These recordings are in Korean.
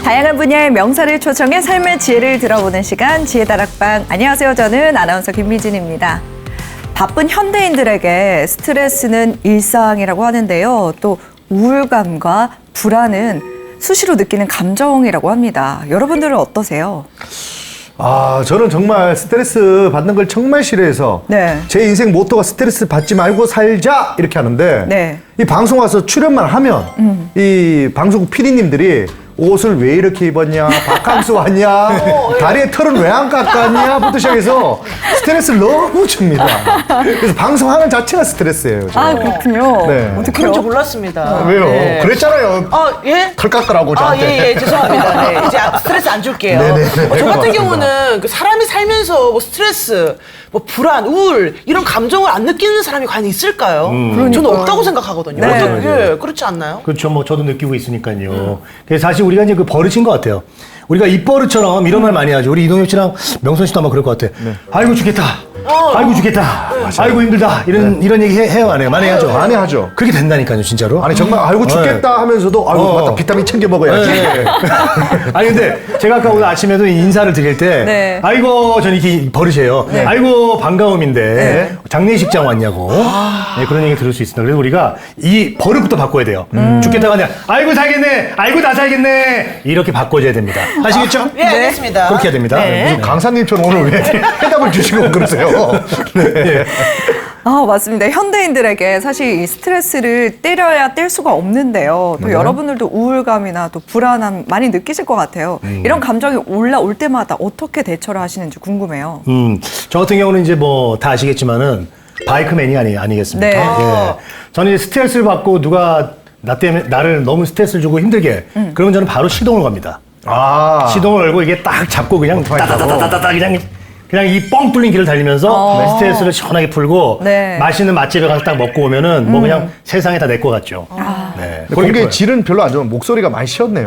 다양한 분야의 명사를 초청해 삶의 지혜를 들어보는 시간 지혜다락방. 안녕하세요. 저는 아나운서 김미진입니다. 바쁜 현대인들에게 스트레스는 일상이라고 하는데요. 또 우울감과 불안은 수시로 느끼는 감정이라고 합니다. 여러분들은 어떠세요? 저는 정말 스트레스 받는 걸 정말 싫어해서 네. 제 인생 모토가 스트레스 받지 말고 살자 이렇게 하는데 네. 이 방송 와서 출연만 하면 이 방송국 PD님들이 옷을 왜 이렇게 입었냐, 바캉스 왔냐, 다리에 털은 왜 안 깎았냐부터 시작해서 스트레스를 너무 줍니다. 그래서 방송하는 자체가 스트레스예요. 저는. 그렇군요. 네. 어떻게 그런 줄 몰랐습니다. 왜요? 네. 그랬잖아요. 예? 털 깎으라고 저한테. 예, 죄송합니다. 네, 이제 스트레스 안 줄게요. 네네네. 저 같은 고맙습니다. 경우는 그 사람이 살면서 뭐 스트레스, 뭐 불안, 우울 이런 감정을 안 느끼는 사람이 과연 있을까요? 저는 없다고 생각하거든요. 네. 예, 그렇지 않나요? 그렇죠. 뭐 저도 느끼고 있으니까요. 그래서 사실 우리가 이제 그 버릇인 것 같아요. 우리가 입버릇처럼 이런 말 많이 하죠. 우리 이동엽 씨랑 명선 씨도 아마 그럴 것 같아. 아이고 죽겠다. 아이고 죽겠다. 아이고 힘들다. 이런 얘기 해요, 안 해요? 많이 하죠. 많이 하죠. 그렇게 된다니까요, 진짜로. 아니 정말 아이고 죽겠다 하면서도 아이고 맞다 비타민 챙겨 먹어야지. 네. 아니 근데 제가 아까 오늘 아침에도 인사를 드릴 때 네. 아이고 저는 이렇게 버릇이에요. 아이고 반가움인데 장례식장 왔냐고 네, 그런 얘기 들을 수 있습니다. 그래서 우리가 이 버릇부터 바꿔야 돼요. 죽겠다가 아니라 아이고 살겠네, 아이고 나 살겠네 이렇게 바꿔줘야 됩니다. 아시겠죠? 예, 알겠습니다. 그렇게 해야 됩니다. 네. 무슨 강사님처럼 오늘 왜 해답을 주시고 그러세요? 네. 맞습니다. 현대인들에게 사실 이 스트레스를 때려야 뗄 수가 없는데요. 또 여러분들도 우울감이나 또 불안함 많이 느끼실 것 같아요. 이런 감정이 올라올 때마다 어떻게 대처를 하시는지 궁금해요. 저 같은 경우는 이제 뭐 다 아시겠지만은 바이크맨이 아니겠습니까? 네. 예. 저는 이제 스트레스를 받고 누가 나 때문에 나를 너무 스트레스를 주고 힘들게 그러면 저는 바로 시동을 겁니다. 시동을 걸고 이게 딱 잡고 그냥 따다다다다다 그냥 이 뻥 뚫린 길을 달리면서 스트레스를 시원하게 풀고 네. 맛있는 맛집에 가서 딱 먹고 오면은 뭐 그냥 세상이 다 내 것 같죠. 네. 공개 질은 별로 안 좋은 목소리가 많이 쉬었네요.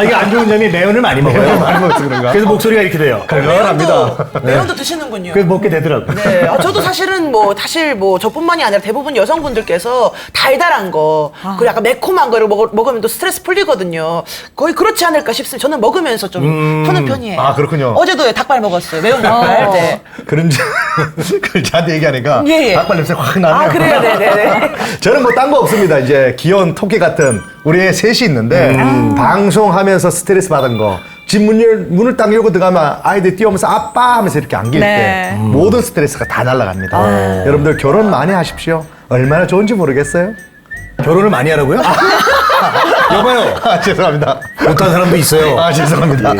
이게 안 좋은 점이 매운을 많이 먹어요. 많이 먹어서 그런가? 그래서 목소리가 이렇게 돼요. 합니다. 매운도 드시는군요. 그래서 먹게 되더라고요. 네, 저도 사실은 사실 저뿐만이 아니라 대부분 여성분들께서 달달한 거, 그리고 약간 매콤한 거를 먹으면 또 스트레스 풀리거든요. 거의 그렇지 않을까 싶습니다. 저는 먹으면서 좀 푸는 편이에요. 그렇군요. 어제도 닭발 먹었어요. 매운 닭발. 네. 그런 그걸 저한테 얘기하니까 예. 닭발 냄새 확 나네요. 그래요? 네네네. 저는 뭐 딴 거 없습니다. 이제 귀여운 토끼 같은 우리 애 셋이 있는데 방송하면서 스트레스 받은 거. 집 문을 딱 열고 들어가면 아이들 뛰어오면서 아빠 하면서 이렇게 안길 네. 때 모든 스트레스가 다 날아갑니다. 여러분들 결혼 많이 하십시오. 얼마나 좋은지 모르겠어요? 결혼을 많이 하라고요? 여봐요. 죄송합니다. 못한 사람도 있어요. 죄송합니다.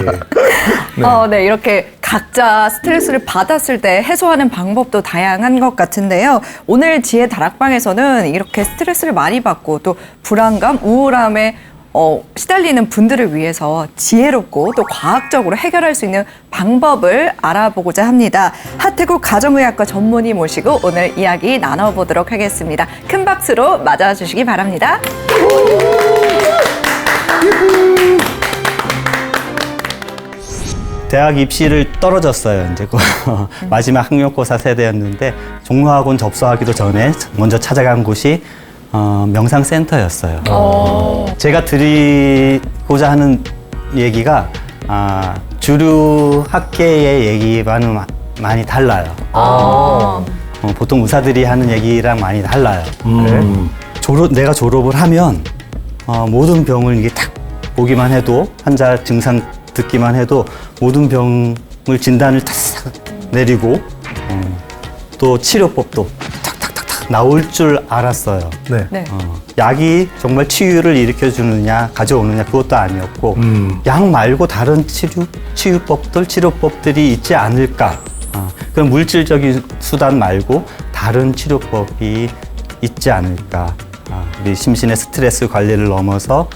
네, 이렇게 각자 스트레스를 받았을 때 해소하는 방법도 다양한 것 같은데요. 오늘 지혜 다락방에서는 이렇게 스트레스를 많이 받고 또 불안감, 우울함에 시달리는 분들을 위해서 지혜롭고 또 과학적으로 해결할 수 있는 방법을 알아보고자 합니다. 하태국 가정의학과 전문의 모시고 오늘 이야기 나눠보도록 하겠습니다. 큰 박수로 맞아주시기 바랍니다. 대학 입시를 떨어졌어요. 이제 마지막 학력고사 세대였는데 종로학원 접수하기도 전에 먼저 찾아간 곳이 명상센터였어요. 제가 드리고자 하는 얘기가 주류 학계의 얘기와는 많이 달라요. 보통 의사들이 하는 얘기랑 많이 달라요. 내가 졸업을 하면 모든 병을 이게 딱 보기만 해도 환자 증상 듣기만 해도 모든 병을 진단을 탁 내리고 또 치료법도 탁탁탁탁 나올 줄 알았어요. 네. 약이 정말 치유를 일으켜주느냐 가져오느냐 그것도 아니었고 약 말고 다른 치료법들이 있지 않을까. 그런 물질적인 수단 말고 다른 치료법이 있지 않을까. 우리 심신의 스트레스 관리를 넘어서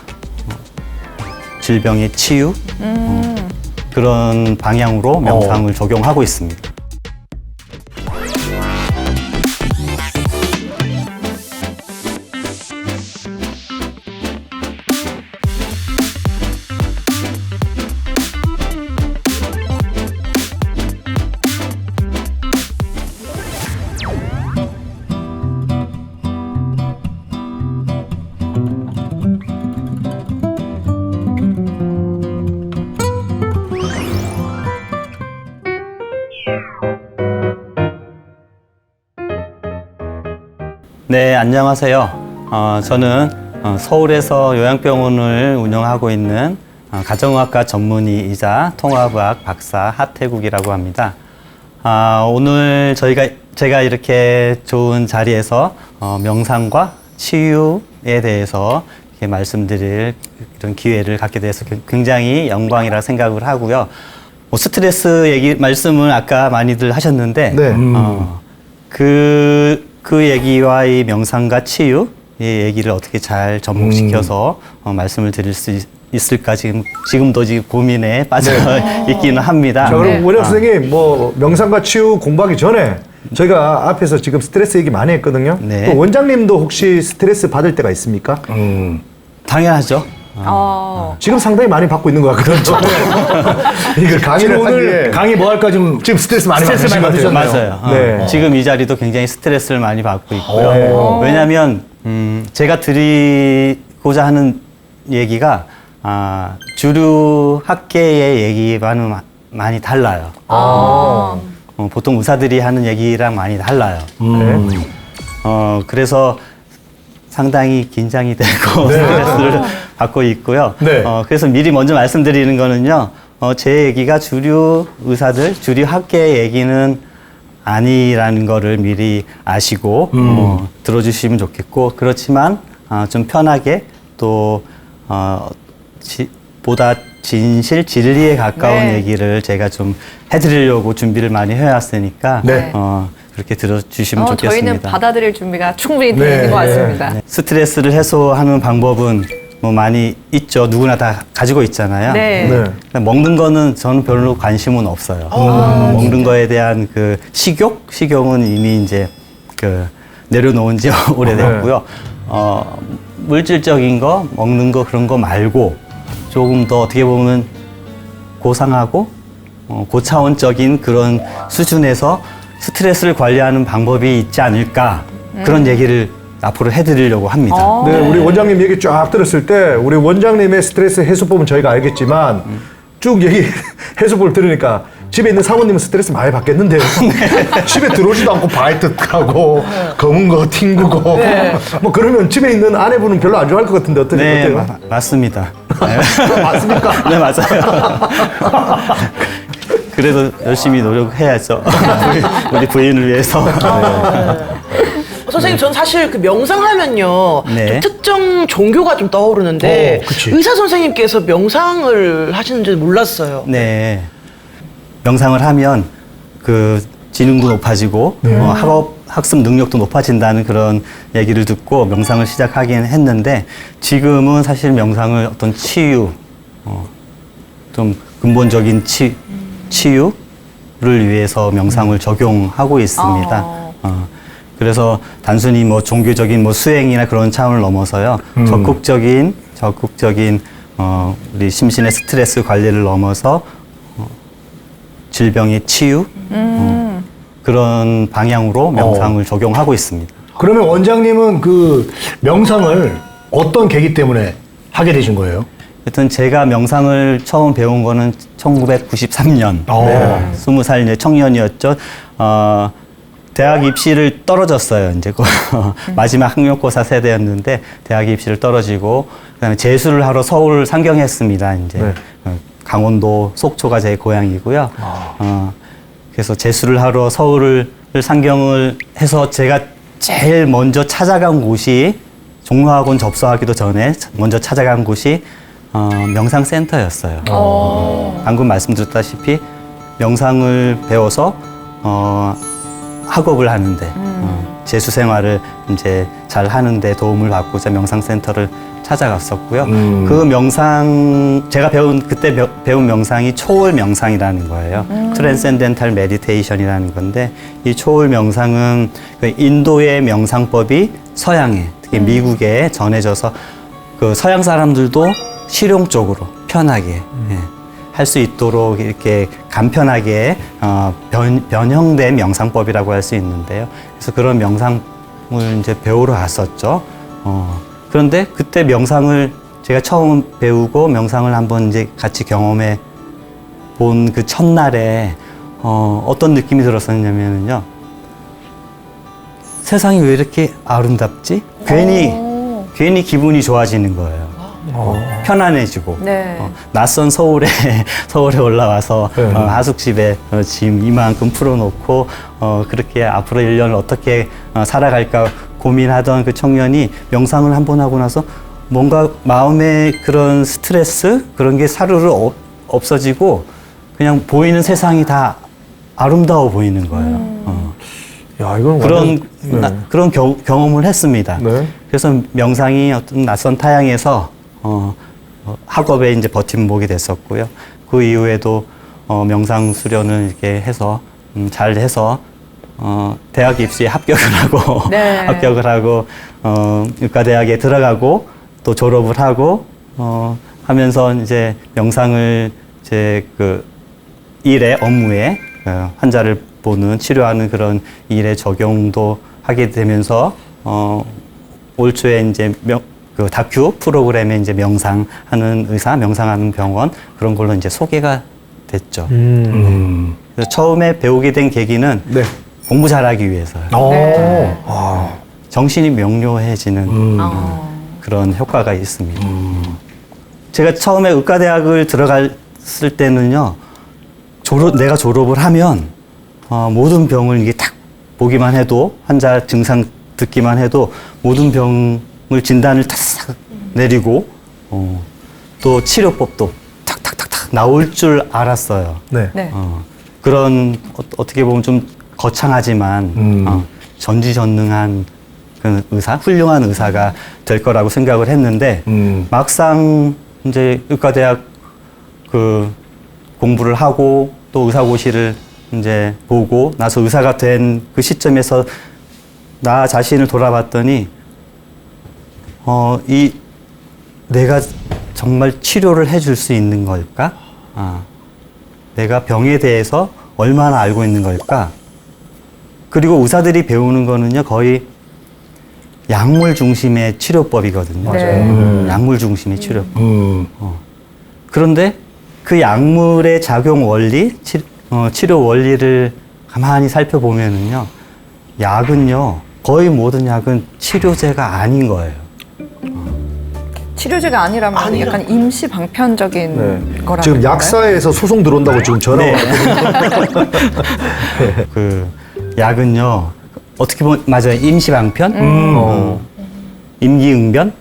질병의 치유 그런 방향으로 명상을 적용하고 있습니다. 네, 안녕하세요. 저는 서울에서 요양병원을 운영하고 있는 가정의학과 전문의이자 통합의학 박사 하태국이라고 합니다. 오늘 제가 이렇게 좋은 자리에서 명상과 치유에 대해서 이렇게 말씀드릴 이런 기회를 갖게 돼서 굉장히 영광이라 생각을 하고요. 뭐 스트레스 말씀을 아까 많이들 하셨는데, 네. 그 얘기와 이 명상과 치유, 이 얘기를 어떻게 잘 접목시켜서 말씀을 드릴 수 있을까 지금도 고민에 빠져 있기는 합니다. 자, 그럼 네. 원영 선생님, 뭐 명상과 치유 공부하기 전에 저희가 앞에서 지금 스트레스 얘기 많이 했거든요. 네. 또 원장님도 혹시 스트레스 받을 때가 있습니까? 당연하죠. 지금 상당히 많이 받고 있는 것 같거든요. 이걸 지금 강의를 오늘 하기에 강의 뭐 할까 지금 스트레스 많이 스트레스 많이 받으신 것 같아요. 받으셨네요. 맞아요. 네. 지금 이 자리도 굉장히 스트레스를 많이 받고 있고요. 왜냐하면 제가 드리고자 하는 얘기가 주류 학계의 얘기와는 많이 달라요. 보통 의사들이 하는 얘기랑 많이 달라요. 네. 그래서 상당히 긴장이 되고 스트레스를 받고 있고요. 네. 그래서 미리 먼저 말씀드리는 거는요. 제 얘기가 주류 의사들, 주류 학계의 얘기는 아니라는 거를 미리 아시고 들어주시면 좋겠고, 그렇지만 좀 편하게 또 보다 진실, 진리에 가까운 네. 얘기를 제가 좀 해드리려고 준비를 많이 해왔으니까 네. 그렇게 들어주시면 좋겠습니다. 저희는 받아들일 준비가 충분히 되어 네. 있는 것 같습니다. 네. 스트레스를 해소하는 방법은 뭐 많이 있죠. 누구나 다 가지고 있잖아요. 네. 네. 근데 먹는 거는 저는 별로 관심은 없어요. 먹는 거에 대한 그 식욕은 이미 이제 내려놓은 지 오래됐고요. 물질적인 거, 먹는 거 그런 거 말고 조금 더 어떻게 보면 고상하고 고차원적인 그런 수준에서 스트레스를 관리하는 방법이 있지 않을까 그런 얘기를 앞으로 해드리려고 합니다. 네, 우리 원장님 얘기 쫙 들었을 때 우리 원장님의 스트레스 해소법은 저희가 알겠지만 쭉 얘기 해소법을 들으니까 집에 있는 사모님은 스트레스 많이 받겠는데요. 집에 들어오지도 않고 발뜻하고 검은 거 튕구고 뭐 그러면 집에 있는 아내분은 별로 안 좋아할 것 같은데 네, 어때요? 맞습니다. 네. 맞습니까? 네, 맞아요. 그래도 열심히 노력해야죠. 우리 부인을 위해서. 선생님, 전 사실 그 명상하면요. 네. 좀 특정 종교가 좀 떠오르는데 그치. 의사 선생님께서 명상을 하시는 줄 몰랐어요. 네. 명상을 하면 그 지능도 높아지고 학습 능력도 높아진다는 그런 얘기를 듣고 명상을 시작하긴 했는데, 지금은 사실 명상을 어떤 치유, 좀 근본적인 치유를 위해서 명상을 적용하고 있습니다. 그래서 단순히 뭐 종교적인 뭐 수행이나 그런 차원을 넘어서요. 적극적인 우리 심신의 스트레스 관리를 넘어서 질병의 치유 그런 방향으로 명상을 적용하고 있습니다. 그러면 원장님은 그 명상을 어떤 계기 때문에 하게 되신 거예요? 하여튼 제가 명상을 처음 배운 거는 1993년. 20살 이제 청년이었죠. 대학 입시를 떨어졌어요. 이제 마지막 학력고사 세대였는데 대학 입시를 떨어지고 그다음에 재수를 하러 서울 상경했습니다. 이제 강원도 속초가 제 고향이고요. 그래서 재수를 하러 서울을 상경을 해서 제가 제일 먼저 찾아간 곳이 종로학원 접수하기도 전에 먼저 찾아간 곳이 명상센터였어요. 방금 말씀드렸다시피 명상을 배워서 학업을 하는데 재수 생활을 이제 잘 하는데 도움을 받고자 명상센터를 찾아갔었고요. 그 제가 그때 배운 명상이 초월 명상이라는 거예요. 트랜센덴탈 메디테이션이라는 건데, 이 초월 명상은 그 인도의 명상법이 서양에, 특히 미국에 전해져서 그 서양 사람들도 실용적으로 편하게 할 수 있도록 이렇게 간편하게 변형된 명상법이라고 할 수 있는데요. 그래서 그런 명상을 이제 배우러 갔었죠. 그런데 그때 명상을 제가 처음 배우고 명상을 한번 이제 같이 경험해 본 그 첫날에 어떤 느낌이 들었었냐면요. 세상이 왜 이렇게 아름답지? 괜히 기분이 좋아지는 거예요. 편안해지고. 네. 낯선 서울에 올라와서 하숙집에 짐 이만큼 풀어놓고 그렇게 앞으로 1년을 어떻게 살아갈까 고민하던 그 청년이 명상을 한 번 하고 나서 뭔가 마음의 그런 스트레스 그런 게 사르르 없어지고 그냥 보이는 세상이 다 아름다워 보이는 거예요. 야, 이건 그런 경험을 했습니다. 네. 그래서 명상이 어떤 낯선 타향에서 학업에 이제 버팀목이 됐었고요. 그 이후에도 명상 수련을 이렇게 해서 잘 해서 대학 입시에 합격을 하고 의과대학에 들어가고 또 졸업을 하고 하면서 이제 명상을 제 그 일에 업무에 환자를 보는 치료하는 그런 일에 적용도 하게 되면서 올 초에 이제 그 다큐 프로그램에 이제 명상하는 의사, 명상하는 병원 그런 걸로 이제 소개가 됐죠. 그래서 처음에 배우게 된 계기는 네. 공부 잘하기 위해서요. 네. 정신이 명료해지는 그런 효과가 있습니다. 제가 처음에 의과대학을 들어갔을 때는요, 내가 졸업을 하면 모든 병을 이게 딱 보기만 해도 환자 증상 듣기만 해도 모든 병을 진단을 탁 내리고 또 치료법도 탁탁탁탁 나올 줄 알았어요. 네. 네. 그런 어떻게 보면 좀 거창하지만 전지전능한 그 의사, 훌륭한 의사가 될 거라고 생각을 했는데 막상 이제 의과대학 그 공부를 하고 또 의사고시를 이제 보고 나서 의사가 된 그 시점에서 나 자신을 돌아봤더니 내가 정말 치료를 해줄 수 있는 걸까? 내가 병에 대해서 얼마나 알고 있는 걸까? 그리고 의사들이 배우는 거는요 거의 약물 중심의 치료법이거든요. 네. 약물 중심의 치료법. 그런데 그 약물의 작용 원리, 치료 원리를 가만히 살펴보면은요, 약은요, 거의 모든 약은 치료제가 아닌 거예요. 치료제가 아니라면 약간 임시 방편적인 거라는 지금 건가요? 약사에서 소송 들어온다고 지금 전화가 왔거든요. 그 약은요, 어떻게 보면, 맞아요. 임시방편? 임기응변?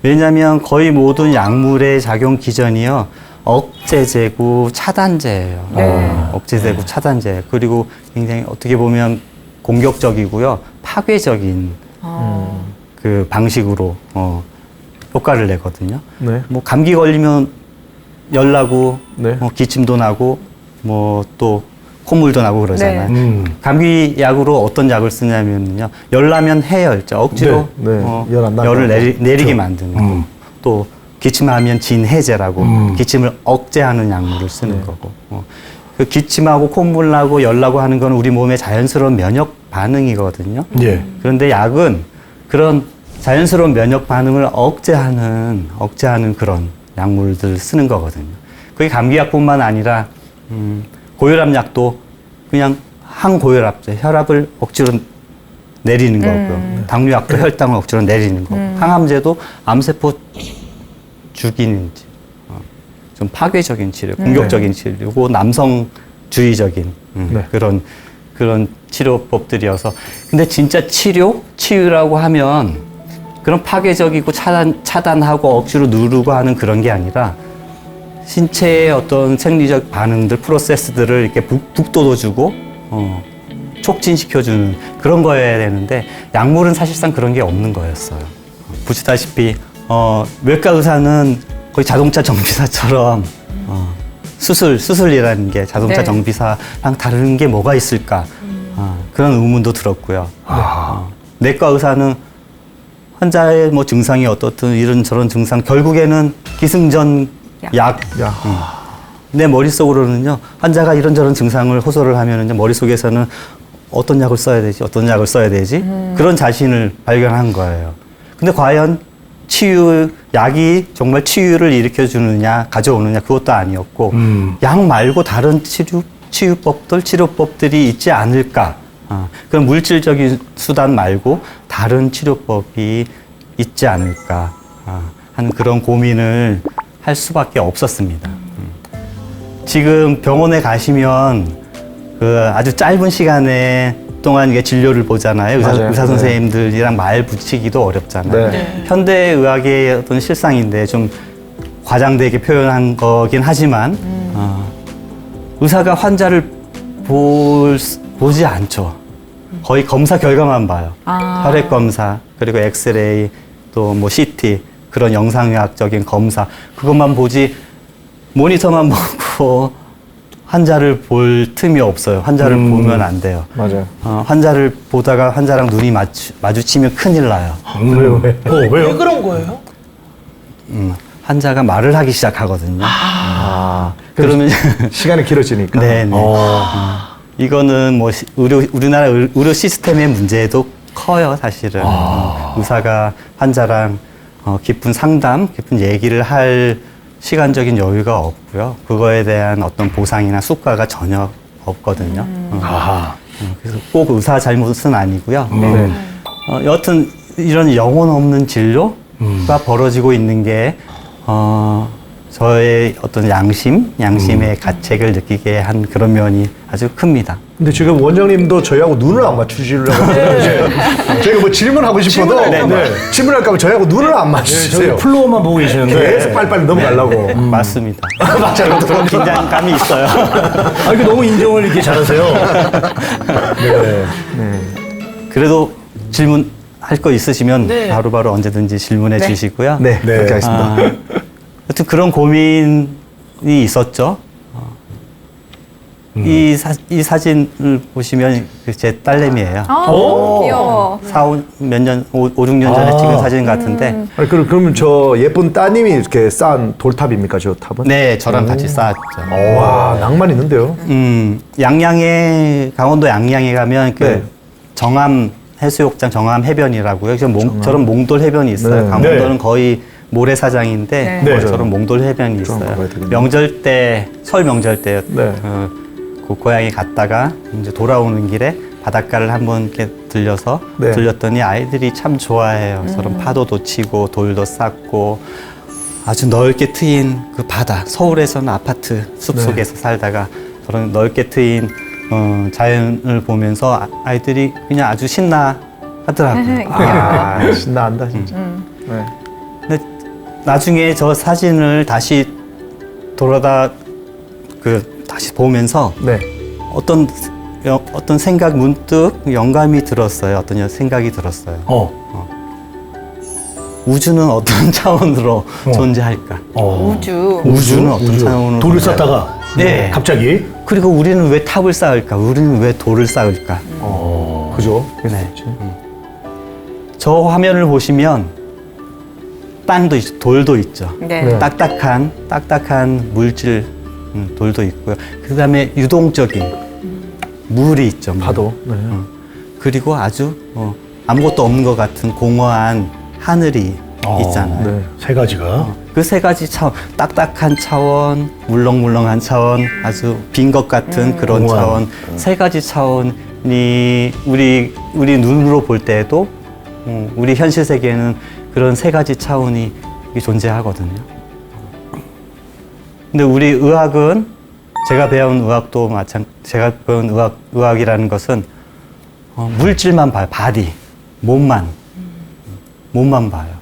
왜냐하면 거의 모든 약물의 작용 기전이요, 억제제고 차단제예요. 네. 억제제고 차단제. 그리고 굉장히 어떻게 보면 공격적이고요, 파괴적인 그 방식으로 효과를 내거든요. 네. 뭐 감기 걸리면 열 나고, 네. 기침도 나고, 뭐 또 콧물도 나고 그러잖아요. 네. 감기 약으로 어떤 약을 쓰냐면요, 열 나면 해열제, 억지로 네, 네. 열안 나게 열을 하고. 내리게 만드는 거. 또 기침하면 진해제라고 기침을 억제하는 약물을 쓰는 거고. 그 기침하고 콧물 나고 열 나고 하는 건 우리 몸의 자연스러운 면역 반응이거든요. 예. 그런데 약은 그런 자연스러운 면역 반응을 억제하는 그런 약물들 쓰는 거거든요. 그게 감기약뿐만 아니라 고혈압 약도 그냥 항고혈압제, 혈압을 억지로 내리는 거고요. 당뇨약도 혈당을 억지로 내리는 거고. 항암제도 암세포 죽이는 좀 파괴적인 치료, 공격적인 치료고 남성주의적인 네. 그런 치료법들이어서. 근데 진짜 치유라고 하면 그런 파괴적이고 차단하고 억지로 누르고 하는 그런 게 아니라 신체의 어떤 생리적 반응들, 프로세스들을 이렇게 북돋워주고 촉진시켜주는 그런 거여야 되는데 약물은 사실상 그런 게 없는 거였어요. 보시다시피 외과 의사는 거의 자동차 정비사처럼 수술이라는 게 자동차 네. 정비사랑 다른 게 뭐가 있을까 그런 의문도 들었고요. 내과 의사는 환자의 뭐 증상이 어떻든 이런저런 증상 결국에는 기승전 약. 내 머릿속으로는요, 환자가 이런저런 증상을 호소를 하면은요, 머릿속에서는 어떤 약을 써야 되지? 그런 자신을 발견한 거예요. 근데 과연 약이 정말 치유를 일으켜주느냐, 가져오느냐, 그것도 아니었고, 약 말고 다른 치료법들이 있지 않을까. 그런 물질적인 수단 말고 다른 치료법이 있지 않을까 하는 그런 고민을 할 수밖에 없었습니다. 지금 병원에 가시면 그 아주 짧은 시간에 동안 이게 진료를 보잖아요. 맞아요. 의사 선생님들이랑 말 붙이기도 어렵잖아요. 네. 현대의학의 어떤 실상인데 좀 과장되게 표현한 거긴 하지만 의사가 환자를 보지 않죠. 거의 검사 결과만 봐요. 혈액 검사 그리고 엑스레이 또 뭐 CT 그런 영상의학적인 검사 그것만 보지 모니터만 보고 환자를 볼 틈이 없어요. 환자를 보면 안 돼요. 맞아요. 환자를 보다가 환자랑 눈이 마주치면 큰일 나요. 왜요? 왜? 왜 왜요? 그런 거예요? 환자가 말을 하기 시작하거든요. 그러면 그러면 시간이 길어지니까. 네. 이거는 뭐 우리나라 의료 시스템의 문제도 커요, 사실은. 의사가 환자랑 깊은 상담, 깊은 얘기를 할 시간적인 여유가 없고요. 그거에 대한 어떤 보상이나 수가가 전혀 없거든요. 그래서 꼭 의사 잘못은 아니고요. 네. 여하튼 이런 영혼 없는 진료가 벌어지고 있는 게 저의 어떤 양심의 가책을 느끼게 한 그런 면이 아주 큽니다. 근데 지금 원장님도 저희하고 눈을 안 맞추시려고 하는데 저희가 뭐 질문하고 싶어도 질문할까 봐 저희하고 눈을 안 저기 맞추세요. 플로어만 보고 계시는데. 계속 빨리빨리 넘어가려고. 맞습니다. 맞아요. 그런 긴장감이 있어요. 이거 너무 인정을 이렇게 잘하세요. 네. 그래도 질문할 거 있으시면 네. 바로바로 언제든지 질문해 주시고요. 네, 그렇게 하겠습니다. 하여튼 그런 고민이 있었죠. 이 사진을 보시면 제 딸내미예요. 귀여워. 5, 6년 전에 찍은 사진 같은데 아니, 그러면 저 예쁜 따님이 이렇게 쌓은 돌탑입니까, 저 탑은? 네, 저랑 같이 쌓았죠. 와, 낭만 있는데요. 양양에 강원도 양양에 가면 그 네. 정암 해수욕장 정암 해변이라고요. 저런 몽돌 해변이 있어요. 네. 강원도는 네. 거의 모래사장인데 네. 저런 몽돌 해변이 좀 있어요. 가봐야 되겠네요. 명절 때 설 명절 때 네. 그 고향에 갔다가 이제 돌아오는 길에 바닷가를 한번 이렇게 네. 들렸더니 아이들이 참 좋아해요. 저런 파도도 치고 돌도 쌓고 아주 넓게 트인 그 바다. 서울에서는 아파트 숲속에서 살다가 저런 넓게 트인 자연을 보면서 아이들이 그냥 아주 신나하더라고요. 아, 신나한다, 진짜. 네. 근데 나중에 저 사진을 다시 다시 보면서 네. 어떤 생각 문득 영감이 들었어요. 어떤 생각이 들었어요. 우주는 어떤 차원으로 존재할까? 우주는 어떤 차원으로 돌을 존재할까? 쌓다가. 네. 갑자기. 그리고 우리는 왜 탑을 쌓을까? 우리는 왜 돌을 쌓을까? 그죠? 네. 저 화면을 보시면 땅도 있죠, 돌도 있죠. 네. 딱딱한 물질 돌도 있고요. 그 다음에 유동적인 물이 있죠. 물. 파도. 네. 그리고 아주 아무것도 없는 것 같은 공허한 하늘이 있잖아요. 네. 세 가지가. 그 세 가지 차원, 딱딱한 차원, 물렁물렁한 차원, 아주 빈 것 같은 그런 공허한. 차원, 세 가지 차원이 우리 눈으로 볼 때에도 우리 현실 세계에는 그런 세 가지 차원이 존재하거든요. 근데 우리 의학은 제가 배운 의학도 제가 배운 의학이라는 것은 물질만 봐요. 바디, 몸만 봐요.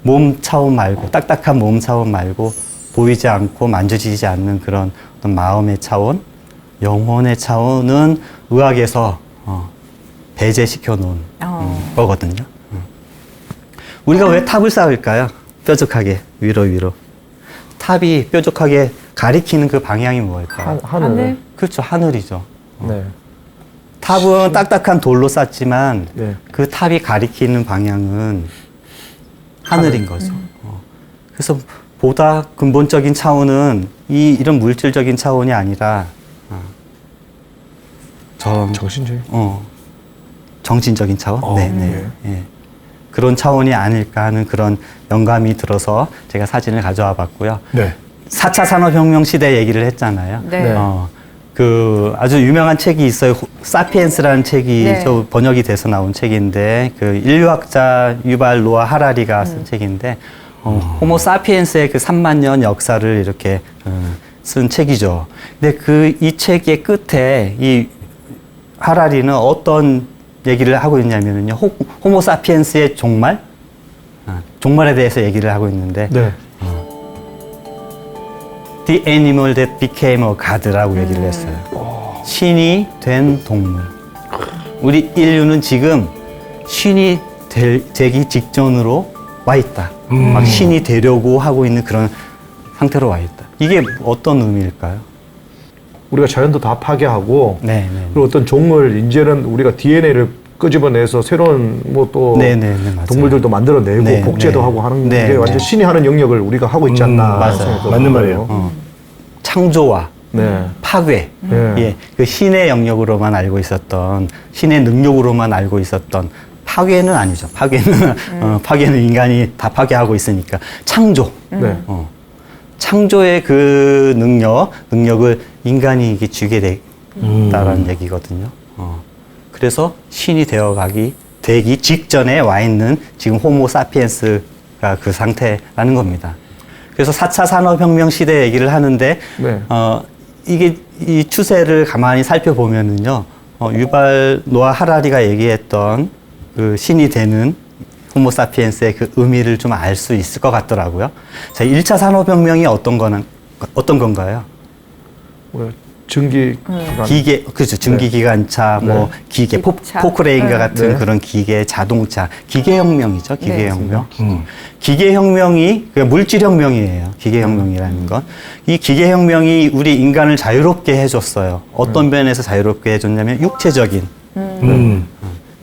몸 차원 말고 딱딱한 몸 차원 말고 보이지 않고 만져지지 않는 그런 어떤 마음의 차원, 영혼의 차원은 의학에서 배제시켜 놓은 거거든요. 우리가 왜 탑을 쌓을까요? 뾰족하게 위로. 탑이 뾰족하게 가리키는 그 방향이 뭘까요? 하늘. 그렇죠, 하늘이죠. 네. 탑은 딱딱한 돌로 쌓지만 네. 그 탑이 가리키는 방향은 하늘인 거죠. 그래서 보다 근본적인 차원은 이런 물질적인 차원이 아니라 정신적인. 정신적인 차원? 네. 네. 예. 그런 차원이 아닐까 하는 그런 영감이 들어서 제가 사진을 가져와 봤고요. 네. 4차 산업혁명 시대 얘기를 했잖아요. 네. 그 아주 유명한 책이 있어요. 사피엔스라는 책이 네. 저 번역이 돼서 나온 책인데 그 인류학자 유발 노아 하라리가 쓴 책인데 호모 사피엔스의 그 3만 년 역사를 이렇게 쓴 책이죠. 근데 이 책의 끝에 이 하라리는 어떤 얘기를 하고 있냐면요. 호모 사피엔스의 종말, 종말에 대해서 얘기를 하고 있는데 네. The animal that became a god라고 얘기를 했어요. 신이 된 동물. 우리 인류는 지금 신이 되기 직전으로 와 있다. 막 신이 되려고 하고 있는 그런 상태로 와 있다. 이게 어떤 의미일까요? 우리가 자연도 다 파괴하고 네, 네. 그리고 어떤 종을 이제는 우리가 DNA를 끄집어내서 새로운 뭐 또 네, 네, 네, 맞아요. 동물들도 만들어내고 네, 복제도 네. 하고 하는 네, 게 완전 네. 신이 하는 영역을 우리가 하고 있지 않나 맞아요. 생각도 맞는 들어요. 말이에요. 창조와 네. 파괴, 네. 예, 그 신의 영역으로만 알고 있었던, 신의 능력으로만 알고 있었던 파괴는 아니죠. 파괴는 인간이 다 파괴하고 있으니까 창조. 네. 창조의 그 능력을 인간이 이게 쥐게 됐다라는 얘기거든요. 그래서 신이 되기 직전에 와 있는 지금 호모 사피엔스가 그 상태라는 겁니다. 그래서 4차 산업혁명 시대 얘기를 하는데, 네. 이게 이 추세를 가만히 살펴보면은요, 유발 노아 하라리가 얘기했던 그 신이 되는 호모 사피엔스의 그 의미를 좀 알 수 있을 것 같더라고요. 자, 1차 산업혁명이 어떤 건가요? 뭐 전기 기관. 그렇죠. 증기기관차, 뭐, 기계, 기차. 포크레인과 같은 네. 그런 기계, 자동차, 기계혁명이죠. 기계혁명. 기계혁명이, 물질혁명이에요. 기계혁명이라는 건. 이 기계혁명이 우리 인간을 자유롭게 해줬어요. 어떤 면에서 자유롭게 해줬냐면,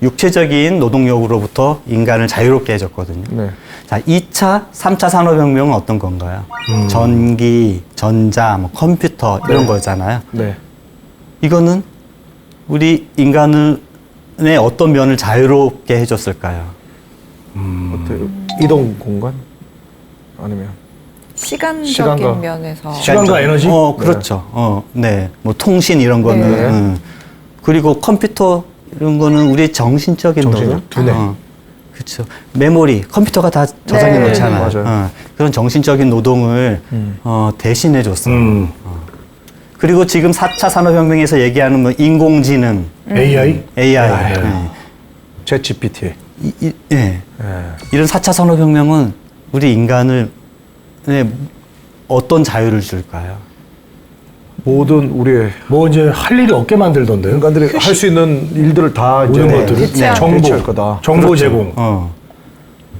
육체적인 노동력으로부터 인간을 자유롭게 해줬거든요. 네. 자, 2차, 3차 산업혁명은 어떤 건가요? 전기, 전자, 뭐 컴퓨터 이런 거잖아요. 네. 이거는 우리 인간의 어떤 면을 자유롭게 해줬을까요? 어때요? 이동 공간 아니면 시간적인 시간과- 면에서 시간과 에너지? 그렇죠. 네. 뭐 통신 이런 거는. 네. 그리고 컴퓨터 이런 거는 우리의 정신적인 정신력, 노동. 두뇌. 그렇죠. 메모리, 컴퓨터가 다 저장해 네. 놓잖아요. 맞아요. 그런 정신적인 노동을 대신해 줬어요. 그리고 지금 4차 산업혁명에서 얘기하는 뭐 인공지능, AI? AI. 챗 GPT. 예. 네. 이런 4차 산업혁명은 우리 인간을 어떤 자유를 줄까요? 모든 우리의 뭐 이제 할 일이 없게 만들던데요? 인간들이 할 수 있는 일들을 다 이제 모든 것들을. 대체할 대체할 거다. 정보 제공.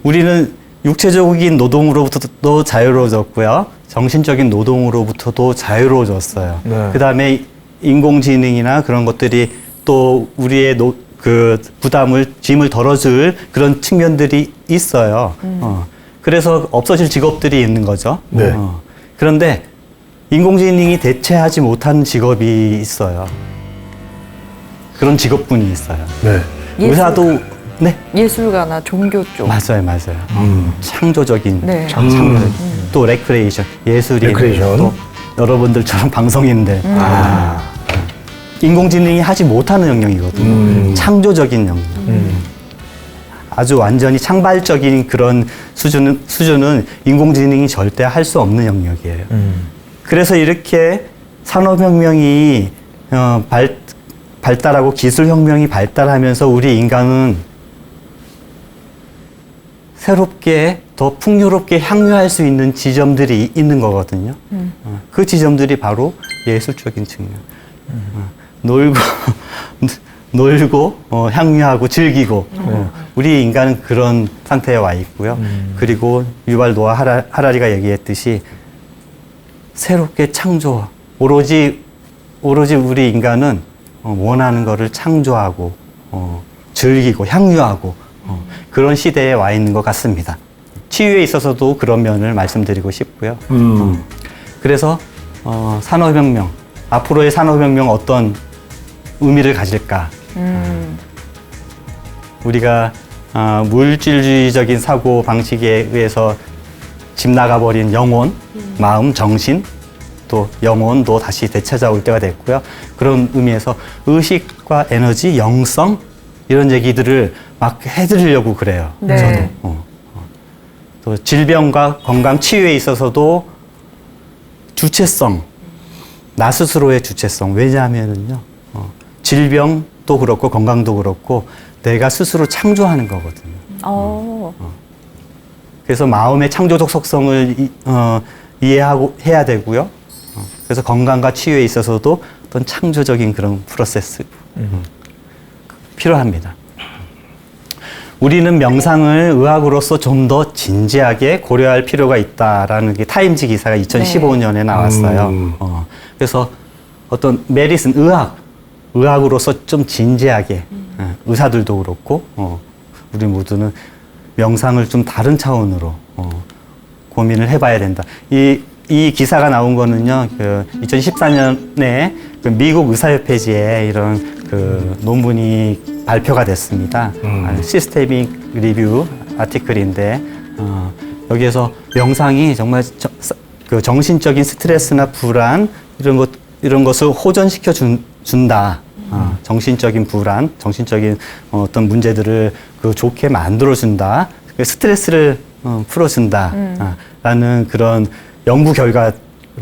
우리는 육체적인 노동으로부터도 자유로워졌고요. 정신적인 노동으로부터도 자유로워졌어요. 네. 그 다음에 인공지능이나 그런 것들이 또 우리의 그 짐을 덜어줄 그런 측면들이 있어요. 그래서 없어질 직업들이 있는 거죠. 네. 그런데 인공지능이 대체하지 못한 직업이 있어요. 그런 직업군이 있어요. 네. 의사도, 네. 예술가나 종교 쪽. 맞아요. 창조적인, 네. 창조적인. 또 레크레이션, 예술이. 레크레이션. 또 여러분들처럼 방송인들. 인공지능이 하지 못하는 영역이거든요. 창조적인 영역. 아주 완전히 창발적인 그런 수준은 인공지능이 절대 할 수 없는 영역이에요. 그래서 이렇게 산업혁명이 발달하고 기술혁명이 발달하면서 우리 인간은 새롭게 더 풍요롭게 향유할 수 있는 지점들이 있는 거거든요. 그 지점들이 바로 예술적인 측면. 놀고 향유하고 즐기고 우리 인간은 그런 상태에 와 있고요. 그리고 유발 노아 하라리가 얘기했듯이 새롭게 창조, 오로지 우리 인간은 원하는 거를 창조하고 즐기고 향유하고 그런 시대에 와 있는 것 같습니다. 치유에 있어서도 그런 면을 말씀드리고 싶고요. 그래서 산업혁명, 앞으로의 산업혁명 어떤 의미를 가질까? 우리가 물질주의적인 사고 방식에 의해서 집 나가버린 영혼, 마음, 정신 또 영혼도 다시 되찾아올 때가 됐고요. 그런 의미에서 의식과 에너지, 영성 이런 얘기들을 막 해드리려고 그래요. 네. 저도. 또 질병과 건강 치유에 있어서도 주체성, 나 스스로의 주체성. 왜냐하면은요, 질병도 그렇고 건강도 그렇고 내가 스스로 창조하는 거거든요. 그래서 마음의 창조적 속성을 이해하고 해야 되고요. 그래서 건강과 치유에 있어서도 어떤 창조적인 그런 프로세스 필요합니다. 우리는 명상을 의학으로서 좀 더 진지하게 고려할 필요가 있다라는 게 타임지 기사가 2015년에 나왔어요. 그래서 어떤 메디슨 의학으로서 좀 진지하게 의사들도 그렇고 우리 모두는 명상을 좀 다른 차원으로 고민을 해봐야 된다. 이 기사가 나온 거는요, 2014년에 그 미국 의사협회지에 이런 그 논문이 발표가 됐습니다. 시스테믹 리뷰 아티클인데 여기에서 명상이 정말 그 정신적인 스트레스나 불안 이런 것을 호전시켜 준다. 정신적인 불안, 정신적인 어떤 문제들을 그 좋게 만들어준다. 스트레스를 풀어준다. 라는 그런 연구 결과를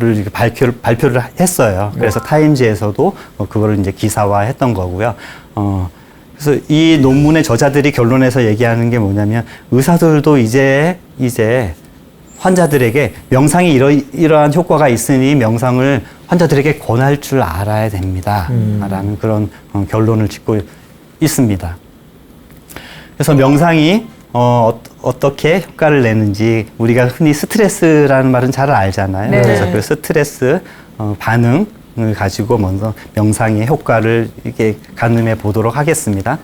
이렇게 발표를 했어요. 그래서 타임지에서도 그거를 이제 기사화했던 거고요. 그래서 이 논문의 저자들이 결론에서 얘기하는 게 뭐냐면 의사들도 이제 환자들에게 명상이 이러한 효과가 있으니 명상을 환자들에게 권할 줄 알아야 됩니다. 라는 그런 결론을 짓고 있습니다. 그래서 명상이 어떻게 효과를 내는지 우리가 흔히 스트레스라는 말은 잘 알잖아요. 네. 그래서 그 스트레스 반응을 가지고 먼저 명상의 효과를 이렇게 가늠해 보도록 하겠습니다.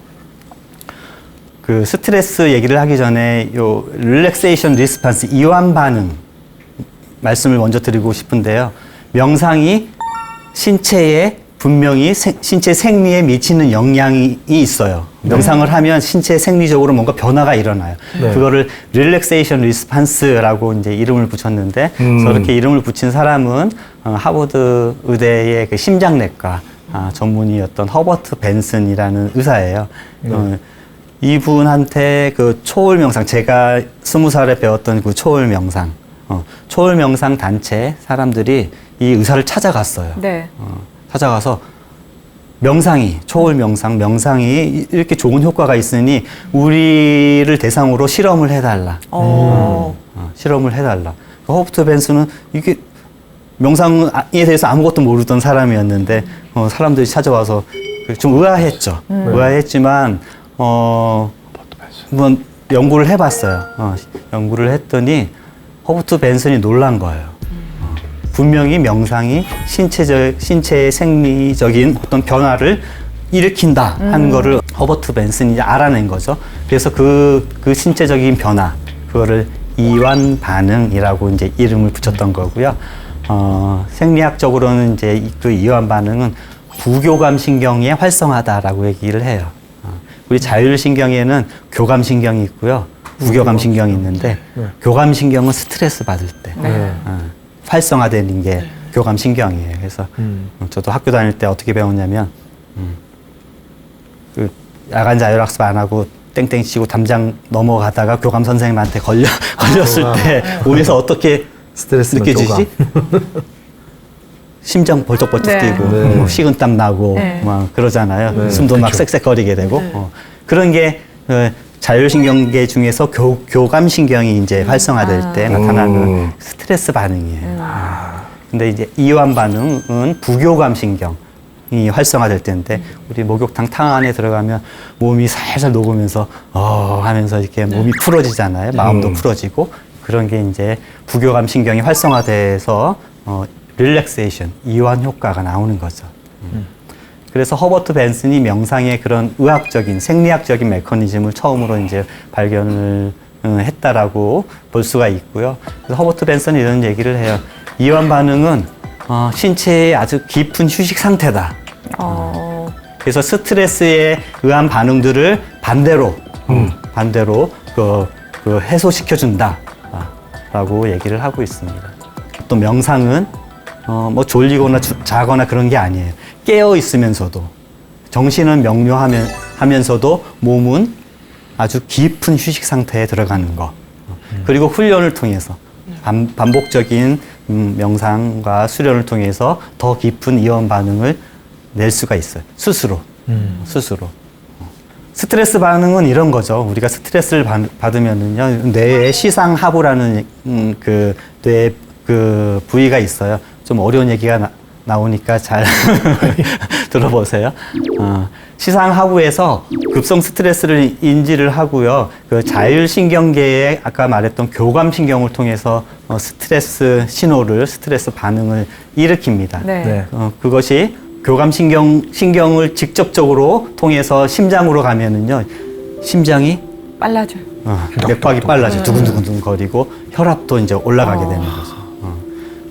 그 스트레스 얘기를 하기 전에 요 릴렉세이션 리스판스 이완 반응 말씀을 먼저 드리고 싶은데요. 명상이 신체에 분명히 신체 생리에 미치는 영향이 있어요. 명상을 하면 신체 생리적으로 뭔가 변화가 일어나요. 네. 그거를 릴렉세이션 리스판스라고 이제 이름을 붙였는데 저렇게 이름을 붙인 사람은 하버드 의대의 그 심장내과 전문의였던 허버트 벤슨이라는 의사예요. 이분한테 그 초월 명상, 제가 20살에 배웠던 그 초월 명상, 초월 명상 단체 사람들이 이 의사를 찾아갔어요. 네. 찾아가서 초월 명상이 이렇게 좋은 효과가 있으니 우리를 대상으로 실험을 해달라. 실험을 해달라. 허버트 벤슨은 이게 명상에 대해서 아무것도 모르던 사람이었는데 사람들이 찾아와서 좀 의아했죠. 의아했지만 한번 연구를 해봤어요. 연구를 했더니 허버트 벤슨이 놀란 거예요. 분명히 명상이 신체의 생리적인 어떤 변화를 일으킨다 하는 거를 허버트 벤슨이 알아낸 거죠. 그래서 그 신체적인 변화, 그거를 이완 반응이라고 이제 이름을 붙였던 거고요. 생리학적으로는 이제 그 이완 반응은 부교감 신경이 활성화다라고 얘기를 해요. 우리 자율신경에는 교감 신경이 있고요. 부교감 신경이 있는데 교감 신경은 스트레스 받을 때 활성화되는 게 교감 신경이에요. 그래서 저도 학교 다닐 때 어떻게 배웠냐면 그 야간 자율학습 안 하고 땡땡 치고 담장 넘어가다가 교감 선생님한테 걸렸을 때 몸에서 어떻게 스트레스는 느껴지지? 심장 벌떡벌떡 뛰고 뭐 식은땀 나고 막 그러잖아요. 숨도 막 쌕쌕거리게 되고 그런 게 자율신경계 중에서 교감신경이 이제 활성화될 때 나타나는 스트레스 반응이에요. 근데 이제 이완 반응은 부교감신경이 활성화될 때인데 우리 목욕탕 탕 안에 들어가면 몸이 살살 녹으면서 하면서 이렇게 몸이 풀어지잖아요. 마음도 풀어지고 그런 게 이제 부교감신경이 활성화돼서 릴렉세이션, 이완 효과가 나오는 거죠. 그래서 허버트 벤슨이 명상의 그런 의학적인, 생리학적인 메커니즘을 처음으로 이제 발견을 했다라고 볼 수가 있고요. 그래서 허버트 벤슨이 이런 얘기를 해요. 이완 반응은 신체의 아주 깊은 휴식 상태다. 그래서 스트레스에 의한 반응들을 반대로 해소시켜준다. 라고 얘기를 하고 있습니다. 또 명상은 뭐 졸리거나 자거나 그런 게 아니에요. 깨어 있으면서도 정신은 명료하면서도 몸은 아주 깊은 휴식 상태에 들어가는 거. 그리고 훈련을 통해서 반복적인 명상과 수련을 통해서 더 깊은 이원 반응을 낼 수가 있어요. 스스로. 스트레스 반응은 이런 거죠. 우리가 스트레스를 받으면은요, 뇌에 시상하부라는 그 뇌 그 부위가 있어요. 좀 어려운 얘기가 나오니까 잘 들어보세요. 시상하부에서 급성 스트레스를 인지를 하고요. 그 자율신경계에 아까 말했던 교감신경을 통해서 스트레스 신호를, 스트레스 반응을 일으킵니다. 네. 그것이 교감신경을 직접적으로 통해서 심장으로 가면은요, 심장이 빨라져요. 맥박이 빨라져 두근두근 거리고 혈압도 이제 올라가게 되는 거죠.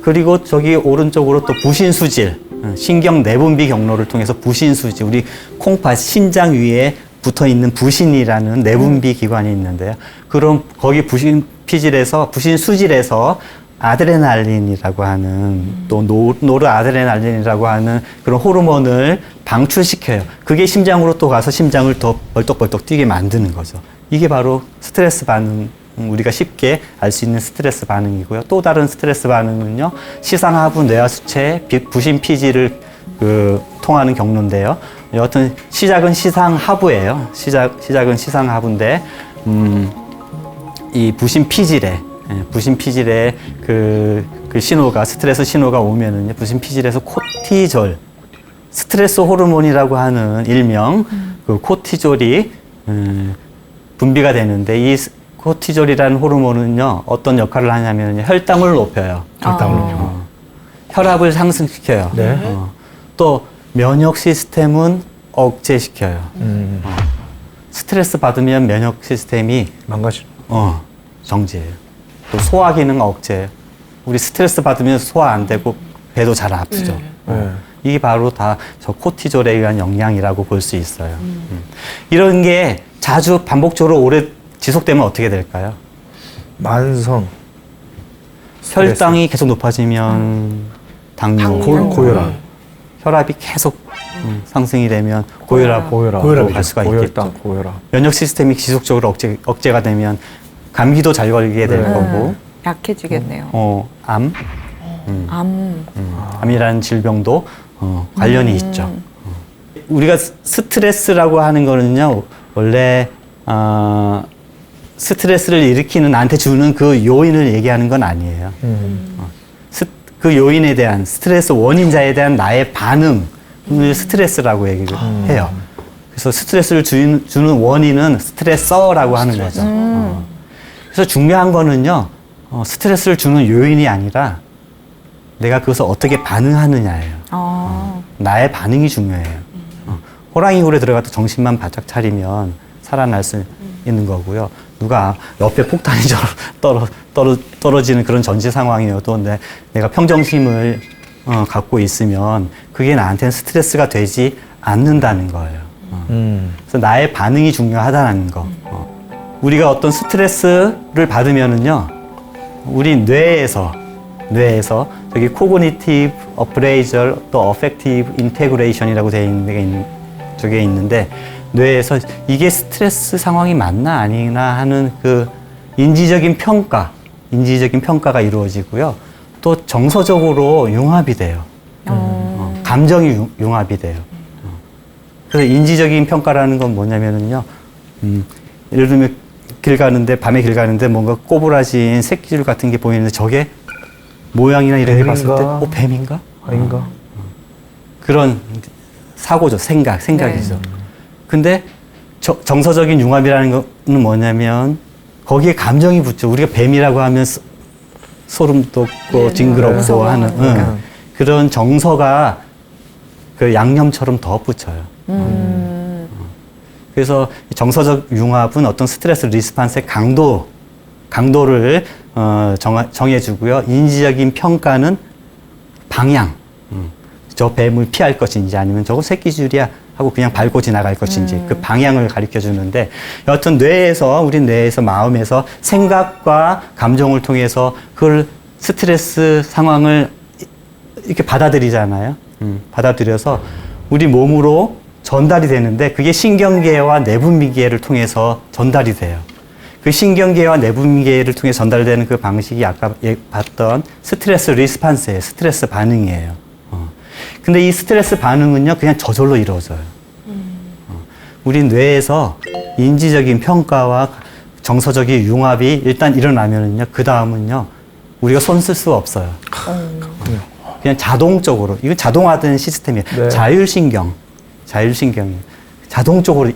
그리고 저기 오른쪽으로 또 부신수질, 신경 내분비 경로를 통해서 부신수질, 우리 콩팥 신장 위에 붙어 있는 부신이라는 내분비 기관이 있는데요. 그럼 거기 부신수질에서 아드레날린이라고 하는 또 노르아드레날린이라고 하는 그런 호르몬을 방출시켜요. 그게 심장으로 또 가서 심장을 더 벌떡벌떡 뛰게 만드는 거죠. 이게 바로 스트레스 반응, 우리가 쉽게 알 수 있는 스트레스 반응이고요. 또 다른 스트레스 반응은요, 시상하부 뇌하수체 부신 피지를 통하는 경로인데요. 여하튼 시작은 시상하부예요. 시작은 시상하부인데 이 부신 피질에 그 신호가, 스트레스 신호가 오면은요, 부신 피질에서 코티졸, 스트레스 호르몬이라고 하는 일명 그 코티졸이 분비가 되는데, 이 코티졸이라는 호르몬은요, 어떤 역할을 하냐면 혈당을 높여요. 혈압을 상승시켜요. 네. 또 면역 시스템은 억제시켜요. 스트레스 받으면 면역 시스템이 망가지. 정지해요. 또 소화 기능 억제. 우리 스트레스 받으면 소화 안 되고 배도 잘 아프죠. 이게 바로 다 저 코티졸에 의한 영향이라고 볼 수 있어요. 이런 게 자주 반복적으로 오래 지속되면 어떻게 될까요? 만성. 혈당이 계속 높아지면 당뇨, 고혈압. 혈압이 계속 상승이 되면 고혈압으로 갈 수가 있겠죠. 고혈압. 면역 시스템이 지속적으로 억제가 되면 감기도 잘 걸리게 될 거고, 약해지겠네요. 암, 암. 암이라는 질병도 관련이 있죠. 우리가 스트레스라고 하는 거는요, 원래 스트레스를 일으키는, 나한테 주는 그 요인을 얘기하는 건 아니에요. 그 요인에 대한, 스트레스 원인자에 대한 나의 반응을 스트레스라고 얘기를 해요. 그래서 스트레스를 주는 원인은 스트레서라고 하는 거죠. 그래서 중요한 거는요, 스트레스를 주는 요인이 아니라 내가 그것을 어떻게 반응하느냐예요. 나의 반응이 중요해요. 호랑이 굴에 들어가도 정신만 바짝 차리면 살아날 수 있는 거고요. 누가 옆에 폭탄이 떨어지는 그런 전시 상황이어도 내가 평정심을 갖고 있으면 그게 나한테는 스트레스가 되지 않는다는 거예요. 그래서 나의 반응이 중요하다는 거. 우리가 어떤 스트레스를 받으면은요, 우리 뇌에서 저기 코그니티브 어프레이절 또 어펙티브 인테그레이션이라고 되어 있는 게 있는데, 뇌에서 이게 스트레스 상황이 맞나 아니나 하는 그 인지적인 평가가 이루어지고요. 또 정서적으로 융합이 돼요. 감정이 융합이 돼요. 그래서 인지적인 평가라는 건 뭐냐면은요, 예를 들면 밤에 길 가는데 뭔가 꼬부라진 새끼줄 같은 게 보이는데 저게 모양이나 이렇게 봤을 때, 뱀인가? 아닌가? 그런 사고죠. 생각이죠. 근데 정서적인 융합이라는 거는 뭐냐면 거기에 감정이 붙죠. 우리가 뱀이라고 하면 소름 돋고 징그럽고 하는 그런 정서가 그 양념처럼 덧붙여요. 그래서 정서적 융합은 어떤 스트레스 리스판스의 강도를 정해주고요. 인지적인 평가는 방향. 저 뱀을 피할 것인지 아니면 저거 새끼줄이야 하고 그냥 밟고 지나갈 것인지 그 방향을 가르쳐 주는데, 여하튼 우리 뇌에서 마음에서 생각과 감정을 통해서 그걸 스트레스 상황을 이렇게 받아들이잖아요. 받아들여서 우리 몸으로 전달이 되는데 그게 신경계와 내분비계를 통해서 전달이 돼요. 그 신경계와 내분비계를 통해 전달되는 그 방식이 아까 봤던 스트레스 리스판스예요. 스트레스 반응이에요. 근데 이 스트레스 반응은요, 그냥 저절로 이루어져요. 우리 뇌에서 인지적인 평가와 정서적인 융합이 일단 일어나면은요, 그 다음은요, 우리가 손 쓸 수가 없어요. 그냥 자동적으로, 이건 자동화된 시스템이에요. 네. 자율신경이 자동적으로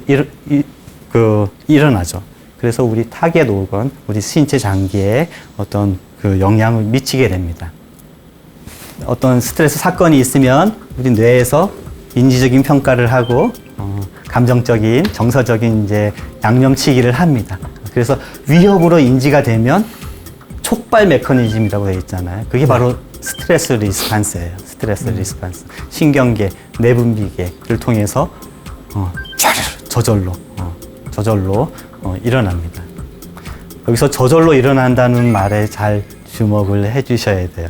일어나죠. 그래서 우리 타겟 오건, 우리 신체 장기에 어떤 그 영향을 미치게 됩니다. 어떤 스트레스 사건이 있으면 우리 뇌에서 인지적인 평가를 하고 감정적인, 정서적인 이제 양념치기를 합니다. 그래서 위협으로 인지가 되면 촉발 메커니즘이라고 되어 있잖아요. 그게 바로 스트레스 리스판스예요. 스트레스 리스판스. 신경계, 내분비계를 통해서 저절로 일어납니다. 여기서 저절로 일어난다는 말에 잘 주목을 해 주셔야 돼요.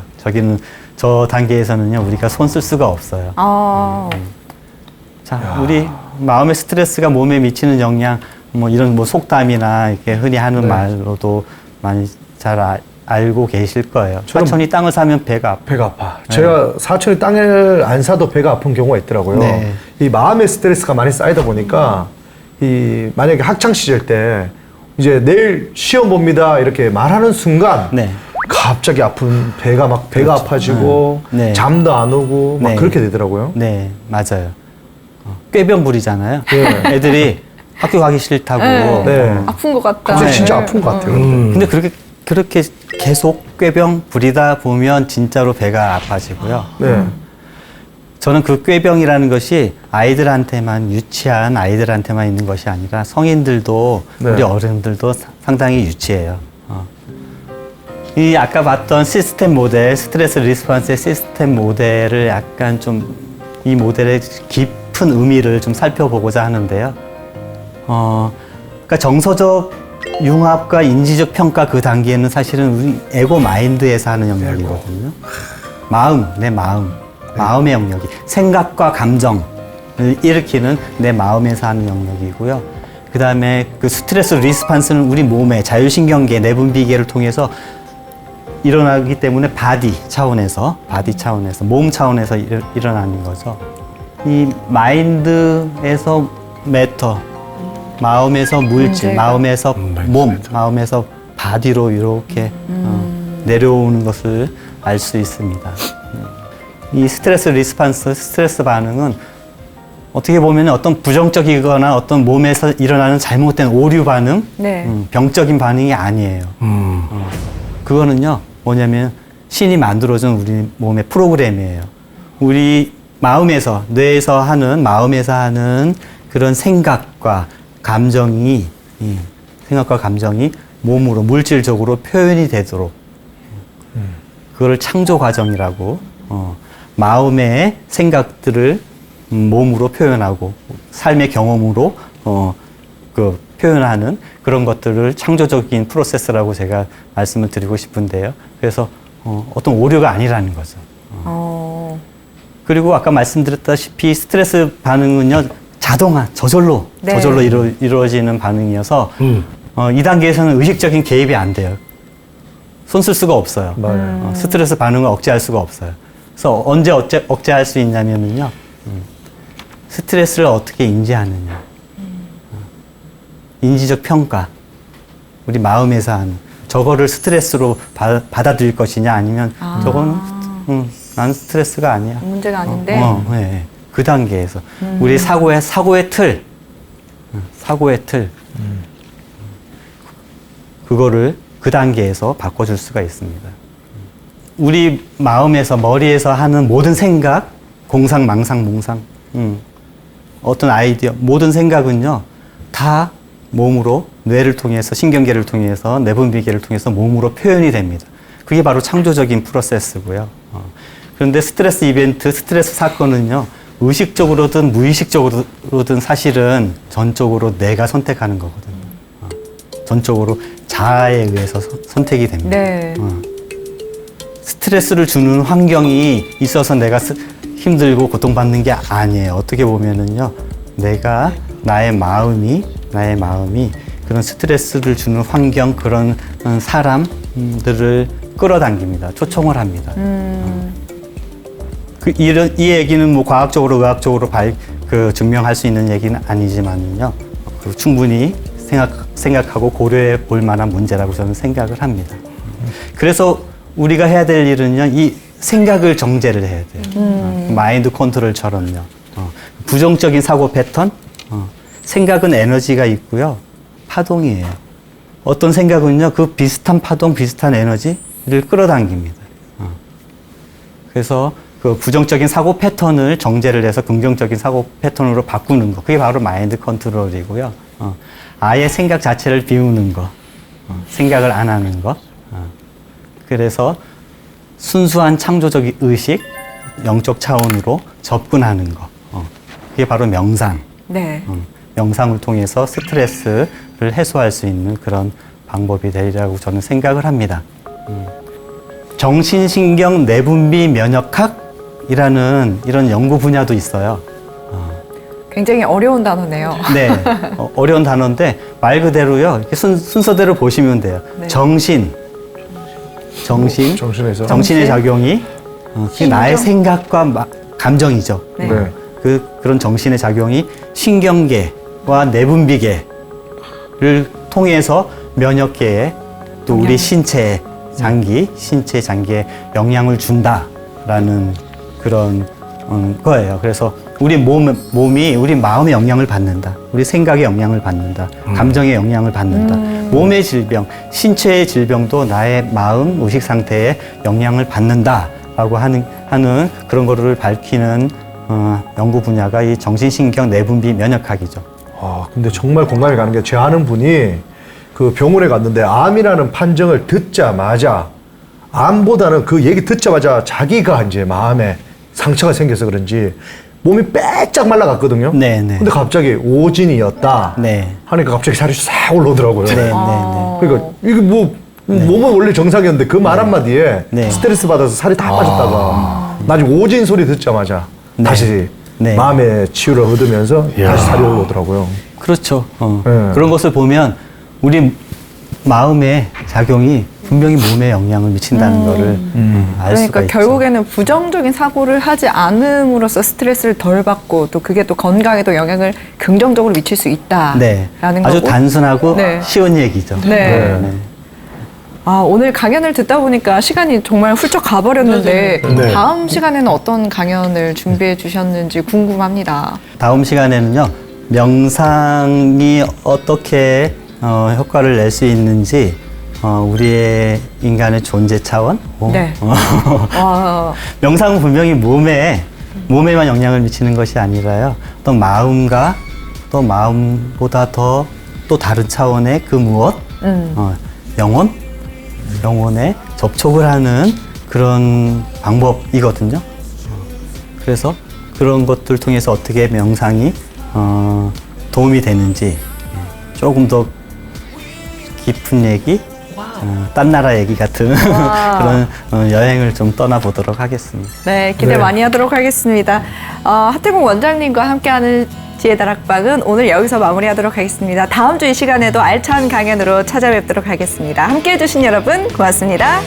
저 단계에서는요, 우리가 손 쓸 수가 없어요. 자, 우리 마음의 스트레스가 몸에 미치는 영향, 뭐 이런 뭐 속담이나 이렇게 흔히 하는 말로도 많이 잘 알고 계실 거예요. 사촌이 땅을 사면 배가 아파. 배가 아파. 제가 사촌이 땅을 안 사도 배가 아픈 경우가 있더라고요. 네. 이 마음의 스트레스가 많이 쌓이다 보니까 이 만약에 학창 시절 때 이제 내일 시험 봅니다 이렇게 말하는 순간 네. 갑자기 아픈 배가 아파지고 네. 잠도 안 오고 막 네. 그렇게 되더라고요. 네, 맞아요. 꾀병 부리잖아요. 네. 애들이 학교 가기 싫다고. 네. 아픈 것 같다. 갑자기 네. 진짜 아픈 것 같아요. 근데 그렇게 계속 꾀병 부리다 보면 진짜로 배가 아파지고요. 네. 저는 그 꾀병이라는 것이 아이들한테만, 유치한 아이들한테만 있는 것이 아니라 성인들도, 네. 우리 어른들도 상당히 유치해요. 이 아까 봤던 시스템 모델, 스트레스 리스폰스의 시스템 모델을 약간 좀 이 모델의 깊은 의미를 좀 살펴보고자 하는데요. 그러니까 정서적 융합과 인지적 평가 그 단계는 사실은 우리 에고 마인드에서 하는 영역이거든요. 내 마음의 영역이 생각과 감정을 일으키는 내 마음에서 하는 영역이고요. 그 다음에 그 스트레스 리스판스는 우리 몸의 자율신경계, 내분비계를 통해서 일어나기 때문에 바디 차원에서, 몸 차원에서 일어나는 거죠. 이 마인드에서 매터, 마음에서 물질, 마음에서 몸, 마음에서 바디로 이렇게 내려오는 것을 알 수 있습니다. 이 스트레스 리스판스, 스트레스 반응은 어떻게 보면 어떤 부정적이거나 어떤 몸에서 일어나는 잘못된 오류 반응, 네. 병적인 반응이 아니에요. 그거는요, 뭐냐면 신이 만들어준 우리 몸의 프로그램이에요. 우리 뇌에서 하는 그런 생각과 감정이 몸으로 물질적으로 표현이 되도록 그걸 창조 과정이라고 마음의 생각들을 몸으로 표현하고 삶의 경험으로 표현하는 그런 것들을 창조적인 프로세스라고 제가 말씀을 드리고 싶은데요. 그래서 어떤 오류가 아니라는 거죠. 그리고 아까 말씀드렸다시피 스트레스 반응은요, 저절로 이루어지는 반응이어서 2단계에서는 의식적인 개입이 안 돼요. 손 쓸 수가 없어요. 맞아요. 스트레스 반응을 억제할 수가 없어요. 그래서 언제 억제할 수 있냐면요, 스트레스를 어떻게 인지하느냐. 인지적 평가. 우리 마음에서 하는. 저거를 스트레스로 받아들일 것이냐, 아니면 저거는 난 스트레스가 아니야. 문제가 아닌데. 네. 그 단계에서. 우리 사고의 틀. 그거를 그 단계에서 바꿔줄 수가 있습니다. 우리 마음에서, 머리에서 하는 모든 생각, 공상, 망상, 몽상, 어떤 아이디어, 모든 생각은요, 다 몸으로, 뇌를 통해서, 신경계를 통해서, 내분비계를 통해서 몸으로 표현이 됩니다. 그게 바로 창조적인 프로세스고요. 그런데 스트레스 이벤트, 스트레스 사건은요, 의식적으로든 무의식적으로든 사실은 전적으로 내가 선택하는 거거든요. 전적으로 자아에 의해서 선택이 됩니다. 네. 스트레스를 주는 환경이 있어서 내가 힘들고 고통받는 게 아니에요. 어떻게 보면은요, 나의 마음이 그런 스트레스를 주는 환경, 그런 사람들을 끌어당깁니다. 초청을 합니다. 이 얘기는 뭐 과학적으로, 의학적으로 증명할 수 있는 얘기는 아니지만요, 충분히 생각하고 고려해 볼 만한 문제라고 저는 생각을 합니다. 그래서 우리가 해야 될 일은요, 이 생각을 정제를 해야 돼요. 마인드 컨트롤처럼요. 부정적인 사고 패턴, 생각은 에너지가 있고요, 파동이에요. 어떤 생각은요, 그 비슷한 파동, 비슷한 에너지를 끌어당깁니다. 그래서 그 부정적인 사고 패턴을 정제를 해서 긍정적인 사고 패턴으로 바꾸는 거, 그게 바로 마인드 컨트롤이고요. 아예 생각 자체를 비우는 거, 생각을 안 하는 거. 그래서 순수한 창조적 의식, 영적 차원으로 접근하는 거. 그게 바로 명상. 네. 명상을 통해서 스트레스를 해소할 수 있는 그런 방법이 되리라고 저는 생각을 합니다. 정신신경 내분비 면역학이라는 이런 연구 분야도 있어요. 굉장히 어려운 단어네요. 네, 어려운 단어인데 말 그대로요. 이렇게 순서대로 보시면 돼요. 네. 정신에서. 정신의 작용이 그게 나의 생각과 감정이죠. 네. 네. 그런 정신의 작용이 신경계와 내분비계를 통해서 면역계에 또 우리 신체 장기에 영향을 준다라는 그런 거예요. 그래서 우리 몸이 우리 마음의 영향을 받는다. 우리 생각의 영향을 받는다. 감정의 영향을 받는다. 몸의 질병, 신체의 질병도 나의 마음, 의식 상태에 영향을 받는다라고 하는 그런 거를 밝히는 연구 분야가 이 정신신경 내분비 면역학이죠. 근데 정말 공감이 가는 게 제 아는 분이 그 병원에 갔는데 암이라는 판정을 듣자마자 암보다는 그 얘기 듣자마자 자기가 이제 마음에 상처가 생겨서 그런지 몸이 빼짝 말라갔거든요. 네네. 근데 갑자기 오진이었다. 네. 하니까 갑자기 살이 싹 올라오더라고요. 네, 네, 네. 그러니까 이게 몸은 원래 정상이었는데 그 말 한마디에 네. 스트레스 받아서 살이 다 빠졌다가 나중에 오진 소리 듣자마자 네. 다시 네. 마음의 치유를 얻으면서 다시 살이 올라오더라고요. 그렇죠. 네. 그런 것을 보면 우리 마음의 작용이 분명히 몸에 영향을 미친다는 거를 알 수가 그러니까 있죠. 결국에는 부정적인 사고를 하지 않음으로써 스트레스를 덜 받고 또 그게 또 건강에도 영향을 긍정적으로 미칠 수 있다라는 네. 거고. 아주 단순하고 네. 쉬운 얘기죠. 네. 네. 오늘 강연을 듣다 보니까 시간이 정말 훌쩍 가버렸는데 네. 다음 시간에는 어떤 강연을 준비해 주셨는지 궁금합니다. 다음 시간에는요, 명상이 어떻게 효과를 낼 수 있는지, 우리의 인간의 존재 차원. 네. 명상은 분명히 몸에만 영향을 미치는 것이 아니라요, 어떤 마음과 또 마음보다 또 다른 차원의 그 무엇, 영혼에 접촉을 하는 그런 방법이거든요. 그래서 그런 것들 통해서 어떻게 명상이 도움이 되는지 조금 더 깊은 얘기, 딴 나라 얘기 같은 그런 여행을 좀 떠나보도록 하겠습니다. 네, 기대 네. 많이 하도록 하겠습니다. 하태공 원장님과 함께하는 지혜다락방은 오늘 여기서 마무리하도록 하겠습니다. 다음 주 이 시간에도 알찬 강연으로 찾아뵙도록 하겠습니다. 함께해 주신 여러분 고맙습니다.